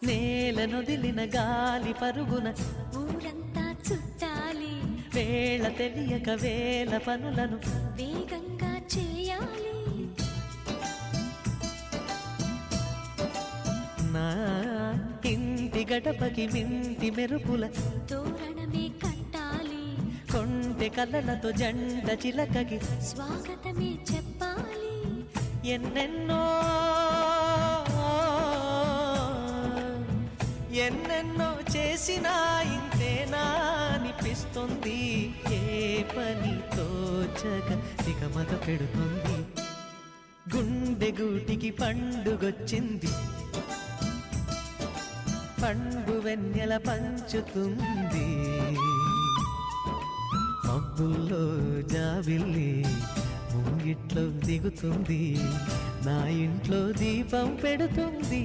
నేలనొదిలిన గాలి పరుగున ఊరంతా చుట్టాలి, వేళ తెలియక వేల పనులను వేగంగా చేయాలి. నా ఇంటి గడపకి మింటి మెరుపుల తోరణమే కట్టాలి, కొంటె కలలతో జంట చిలకకి స్వాగతమే చెప్పాలి. ఎన్నెన్నో ఎన్నెన్నో చేసినా ఇంతేనా అనిపిస్తుంది. ఏ పని తోచక దిగమగ పెడుతుంది. గుండె గూటికి పండుగొచ్చింది, పండు వెన్నెల పంచుతుంది. మబ్బుల్లో జాబిల్లి ముంగిట్లో దిగుతుంది, నా ఇంట్లో దీపం పెడుతుంది.